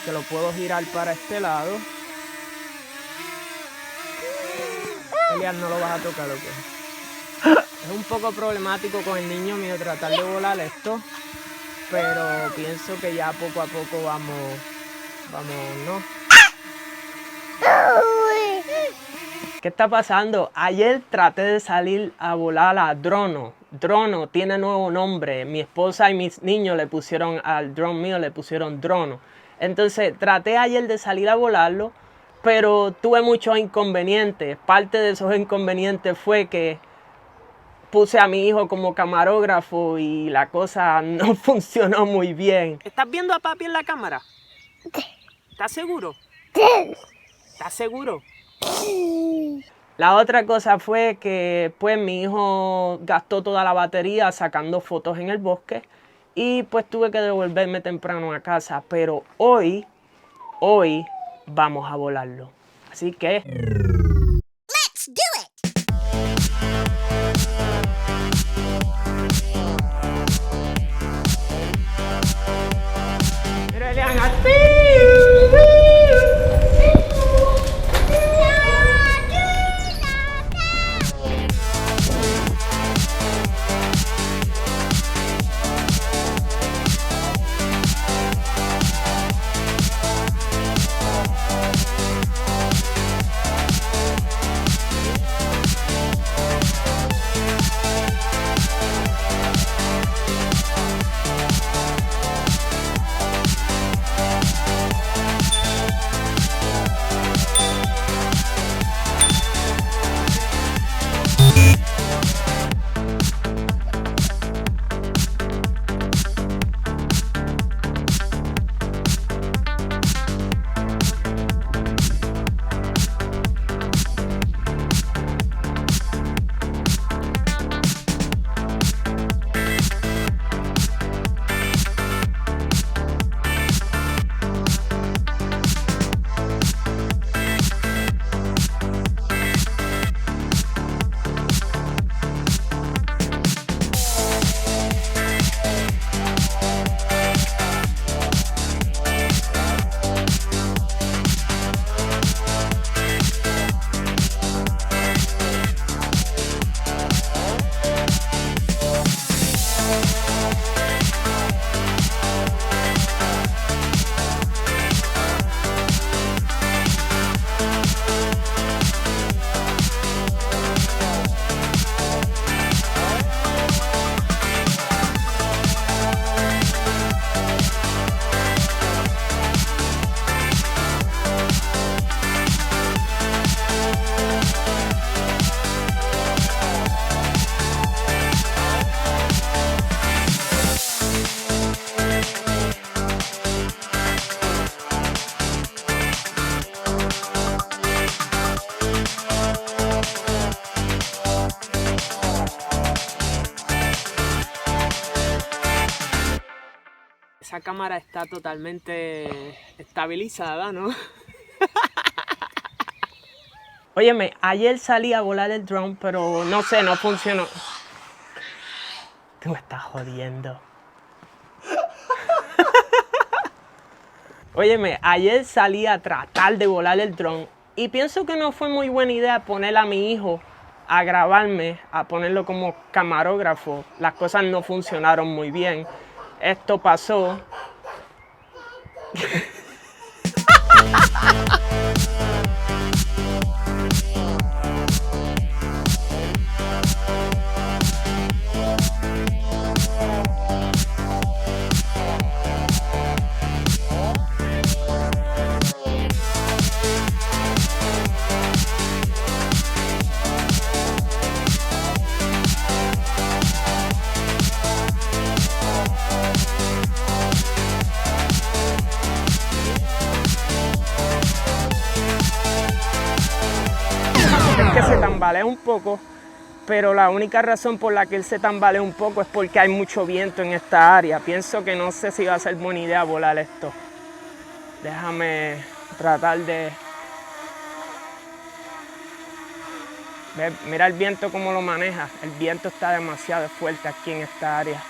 que lo puedo girar para este lado. Elian, ¿no lo vas a tocar o qué? Es un poco problemático con el niño mío tratar de volar esto, pero pienso que ya poco a poco vamos, ¿no? ¿Qué está pasando? Ayer traté de salir a volar a Drono. Drono tiene nuevo nombre. Mi esposa y mis niños le pusieron al drone mío, le pusieron Drono. Entonces traté ayer de salir a volarlo, pero tuve muchos inconvenientes. Parte de esos inconvenientes fue que puse a mi hijo como camarógrafo y la cosa no funcionó muy bien. ¿Estás viendo a papi en la cámara? ¿Estás seguro? ¿Estás seguro? La otra cosa fue que pues mi hijo gastó toda la batería sacando fotos en el bosque y pues tuve que devolverme temprano a casa, pero hoy vamos a volarlo. Así que Let's do it. mira, Elian, así. Esa cámara está totalmente estabilizada, ¿no? Óyeme, ayer salí a volar el drone, pero no sé, no funcionó. Tú me estás jodiendo. Óyeme, ayer salí a tratar de volar el drone y pienso que no fue muy buena idea poner a mi hijo a grabarme, a ponerlo como camarógrafo. Las cosas no funcionaron muy bien. Esto pasó. Que se tambalea un poco, pero la única razón por la que él se tambalea un poco es porque hay mucho viento en esta área. Pienso que no sé si va a ser buena idea volar esto. Déjame tratar de... Mira el viento cómo lo maneja. El viento está demasiado fuerte aquí en esta área.